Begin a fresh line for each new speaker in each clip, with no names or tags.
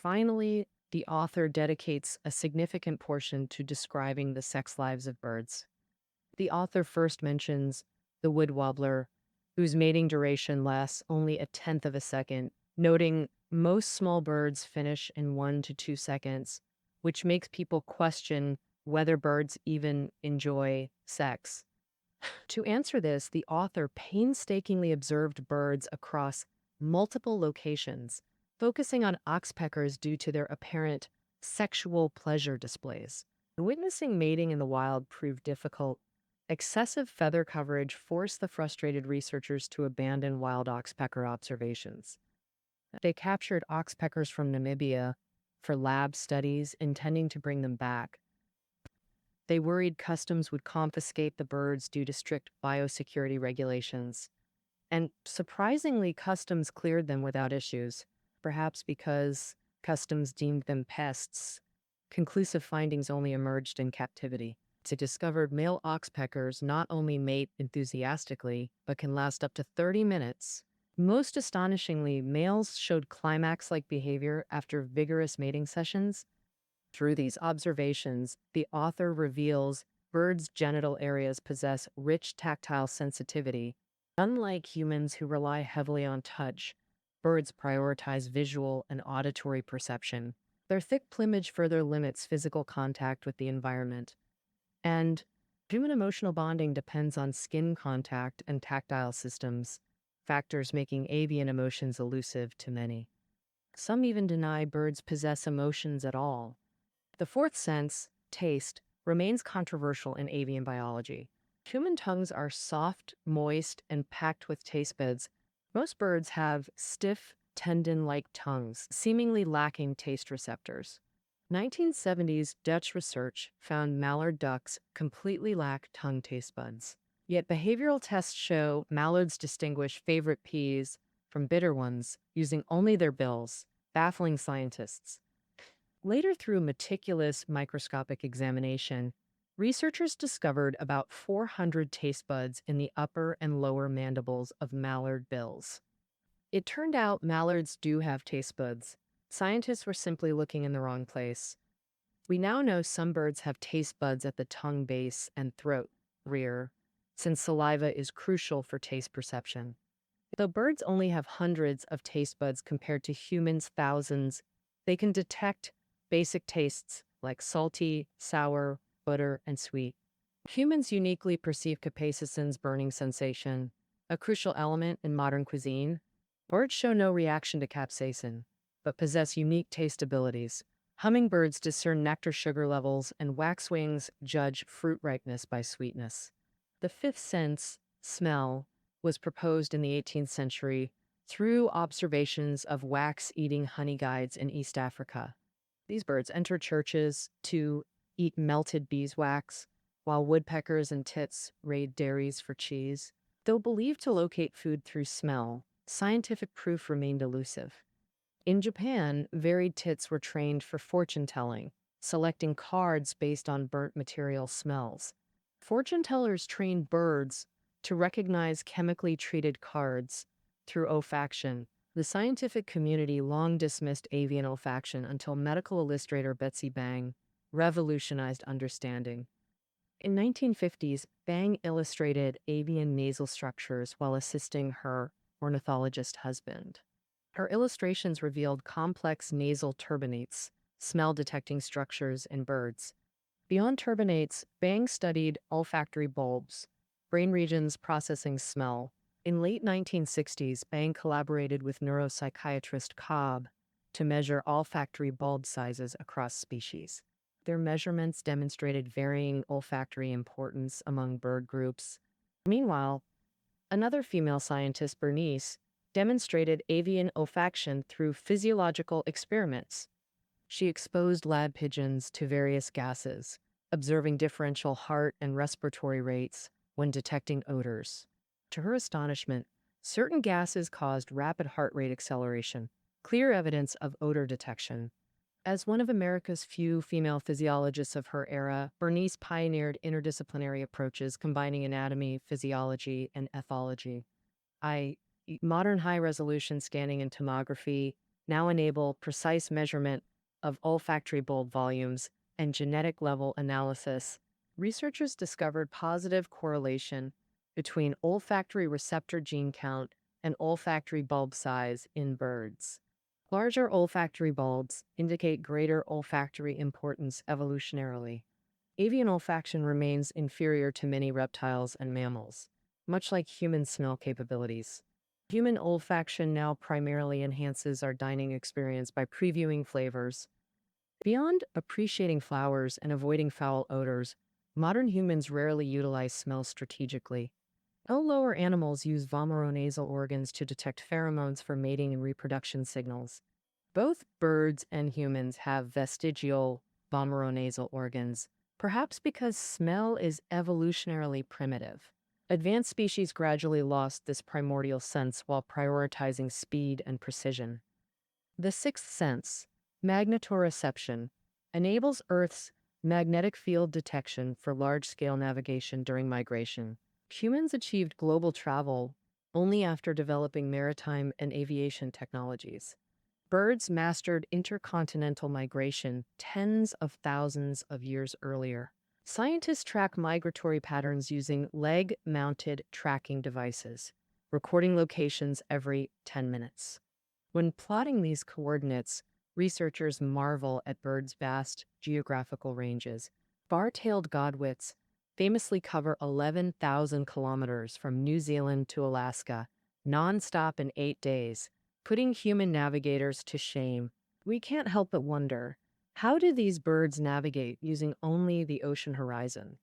finally, the author dedicates a significant portion to describing the sex lives of birds. The author first mentions the wood warbler, whose mating duration lasts only a tenth of a second, noting most small birds finish in 1 to 2 seconds, which makes people question whether birds even enjoy sex. To answer this, the author painstakingly observed birds across multiple locations, focusing on oxpeckers due to their apparent sexual pleasure displays. Witnessing mating in the wild proved difficult. Excessive feather coverage forced the frustrated researchers to abandon wild oxpecker observations. They captured oxpeckers from Namibia for lab studies, intending to bring them back. They worried customs would confiscate the birds due to strict biosecurity regulations. And surprisingly, customs cleared them without issues, perhaps because customs deemed them pests. Conclusive findings only emerged in captivity. It discovered male oxpeckers not only mate enthusiastically, but can last up to 30 minutes. Most astonishingly, males showed climax-like behavior after vigorous mating sessions. Through these observations, the author reveals birds' genital areas possess rich tactile sensitivity. Unlike humans who rely heavily on touch, birds prioritize visual and auditory perception. Their thick plumage further limits physical contact with the environment. And human emotional bonding depends on skin contact and tactile systems, factors making avian emotions elusive to many. Some even deny birds possess emotions at all. The fourth sense, taste, remains controversial in avian biology. Human tongues are soft, moist, and packed with taste buds. Most birds have stiff, tendon-like tongues, seemingly lacking taste receptors. 1970s Dutch research found mallard ducks completely lack tongue taste buds. Yet behavioral tests show mallards distinguish favorite peas from bitter ones using only their bills, baffling scientists. Later, through meticulous microscopic examination, researchers discovered about 400 taste buds in the upper and lower mandibles of mallard bills. It turned out mallards do have taste buds. Scientists were simply looking in the wrong place. We now know some birds have taste buds at the tongue base and throat rear, since saliva is crucial for taste perception. Though birds only have hundreds of taste buds compared to humans' thousands, they can detect basic tastes like salty, sour, butter, and sweet. Humans uniquely perceive capsaicins burning sensation, a crucial element in modern cuisine. Birds show no reaction to capsaicin, but possess unique taste abilities. Hummingbirds discern nectar sugar levels, and waxwings judge fruit ripeness by sweetness. The fifth sense, smell, was proposed in the 18th century through observations of wax-eating honey guides in East Africa. These birds enter churches to eat melted beeswax, while woodpeckers and tits raid dairies for cheese. Though believed to locate food through smell, scientific proof remained elusive. In Japan, varied tits were trained for fortune-telling, selecting cards based on burnt material smells. Fortune tellers trained birds to recognize chemically treated cards through olfaction. The scientific community long dismissed avian olfaction until medical illustrator Betsy Bang revolutionized understanding. In 1950s, Bang illustrated avian nasal structures while assisting her ornithologist husband. Her illustrations revealed complex nasal turbinates, smell-detecting structures in birds. Beyond turbinates, Bang studied olfactory bulbs, brain regions processing smell. In late 1960s, Bang collaborated with neuropsychiatrist Cobb to measure olfactory bulb sizes across species. Their measurements demonstrated varying olfactory importance among bird groups. Meanwhile, another female scientist, Bernice, demonstrated avian olfaction through physiological experiments. She exposed lab pigeons to various gases, observing differential heart and respiratory rates when detecting odors. To her astonishment, certain gases caused rapid heart rate acceleration, clear evidence of odor detection. As one of America's few female physiologists of her era, Bernice pioneered interdisciplinary approaches combining anatomy, physiology, and ethology. Modern high-resolution scanning and tomography now enable precise measurement of olfactory bulb volumes and genetic level analysis. Researchers discovered positive correlation between olfactory receptor gene count and olfactory bulb size in birds. Larger olfactory bulbs indicate greater olfactory importance evolutionarily. Avian olfaction remains inferior to many reptiles and mammals, much like human smell capabilities. Human olfaction now primarily enhances our dining experience by previewing flavors. Beyond appreciating flowers and avoiding foul odors, modern humans rarely utilize smell strategically. No lower animals use vomeronasal organs to detect pheromones for mating and reproduction signals. Both birds and humans have vestigial vomeronasal organs, perhaps because smell is evolutionarily primitive. Advanced species gradually lost this primordial sense while prioritizing speed and precision. The sixth sense, magnetoreception, enables Earth's magnetic field detection for large-scale navigation during migration. Humans achieved global travel only after developing maritime and aviation technologies. Birds mastered intercontinental migration tens of thousands of years earlier. Scientists track migratory patterns using leg-mounted tracking devices, recording locations every 10 minutes. When plotting these coordinates, researchers marvel at birds' vast geographical ranges. Bar-tailed godwits famously cover 11,000 kilometers from New Zealand to Alaska, nonstop in 8 days, putting human navigators to shame. We can't help but wonder, how do these birds navigate using only the ocean horizon?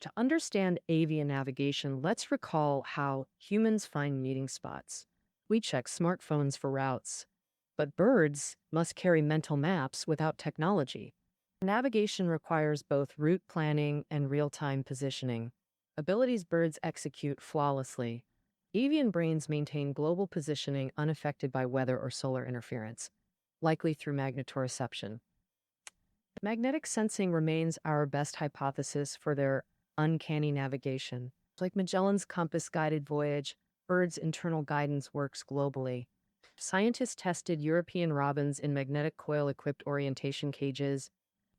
To understand avian navigation, let's recall how humans find meeting spots. We check smartphones for routes, but birds must carry mental maps without technology. Navigation requires both route planning and real-time positioning, abilities birds execute flawlessly. Avian brains maintain global positioning unaffected by weather or solar interference, likely through magnetoreception. Magnetic sensing remains our best hypothesis for their uncanny navigation. Like Magellan's compass-guided voyage, birds' internal guidance works globally. Scientists tested European robins in magnetic coil-equipped orientation cages.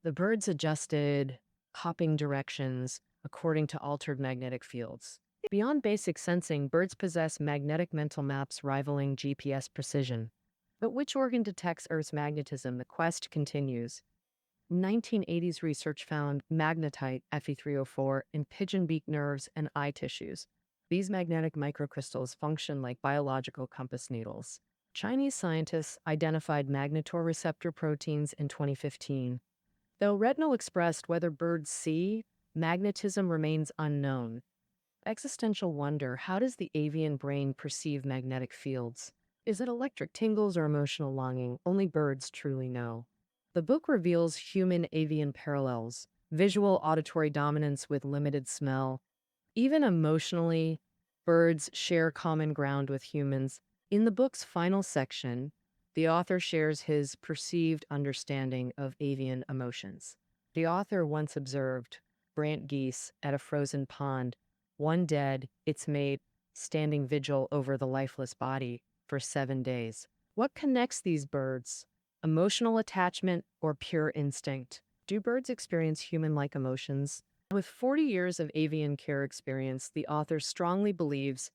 The birds adjusted hopping directions according to altered magnetic fields. Beyond basic sensing, birds possess magnetic mental maps rivaling GPS precision. But which organ detects Earth's magnetism? The quest continues. 1980s research found magnetite Fe3O4 in pigeon beak nerves and eye tissues. These magnetic microcrystals function like biological compass needles. Chinese scientists identified magnetoreceptor proteins in 2015. Though retinal expressed whether birds see, magnetism remains unknown. Existential wonder, how does the avian brain perceive magnetic fields? Is it electric tingles or emotional longing? Only birds truly know. The book reveals human-avian parallels, visual auditory dominance with limited smell. Even emotionally, birds share common ground with humans. In the book's final section, the author shares his perceived understanding of avian emotions. The author once observed brant geese at a frozen pond, one dead, its mate standing vigil over the lifeless body for 7 days. What connects these birds? Emotional attachment or pure instinct? Do birds experience human-like emotions? With 40 years of avian care experience, the author strongly believes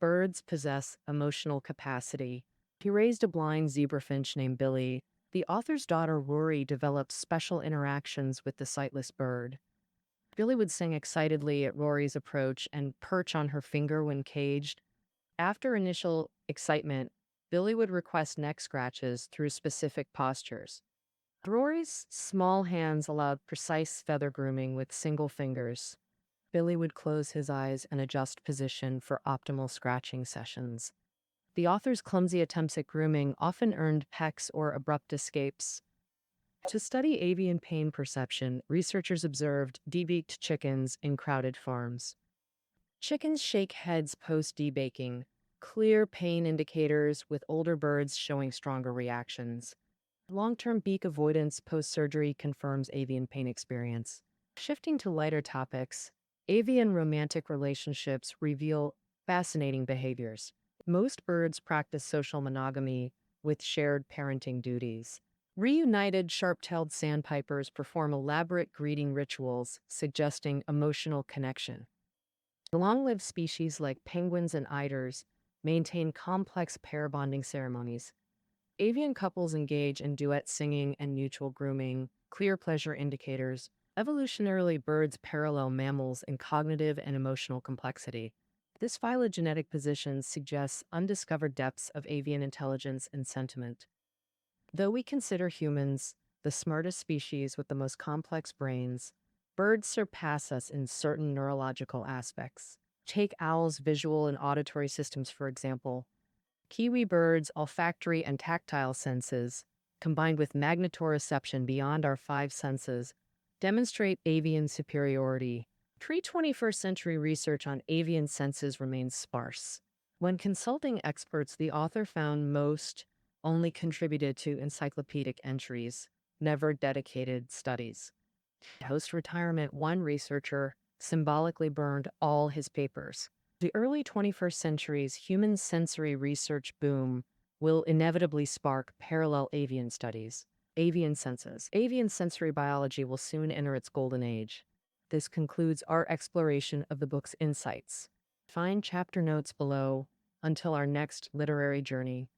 birds possess emotional capacity. He raised a blind zebrafinch named Billy. The author's daughter, Rory, developed special interactions with the sightless bird. Billy would sing excitedly at Rory's approach and perch on her finger when caged. After initial excitement, Billy would request neck scratches through specific postures. Rory's small hands allowed precise feather grooming with single fingers. Billy would close his eyes and adjust position for optimal scratching sessions. The author's clumsy attempts at grooming often earned pecks or abrupt escapes. To study avian pain perception, researchers observed debeaked chickens in crowded farms. Chickens shake heads post-debaking, clear pain indicators with older birds showing stronger reactions. Long-term beak avoidance post-surgery confirms avian pain experience. Shifting to lighter topics, avian romantic relationships reveal fascinating behaviors. Most birds practice social monogamy, with shared parenting duties. Reunited sharp-tailed sandpipers perform elaborate greeting rituals, suggesting emotional connection. Long-lived species like penguins and eiders maintain complex pair bonding ceremonies. Avian couples engage in duet singing and mutual grooming, clear pleasure indicators. Evolutionarily, birds parallel mammals in cognitive and emotional complexity. This phylogenetic position suggests undiscovered depths of avian intelligence and sentiment. Though we consider humans the smartest species with the most complex brains, birds surpass us in certain neurological aspects. Take owls' visual and auditory systems, for example. Kiwi birds' olfactory and tactile senses, combined with magnetoreception beyond our five senses, demonstrate avian superiority. Pre-21st century research on avian senses remains sparse. When consulting experts, the author found most only contributed to encyclopedic entries, never dedicated studies. Post-retirement, one researcher symbolically burned all his papers. The early 21st century's human sensory research boom will inevitably spark parallel avian studies. Avian senses. Avian sensory biology will soon enter its golden age. This concludes our exploration of the book's insights. Find chapter notes below. Until our next literary journey.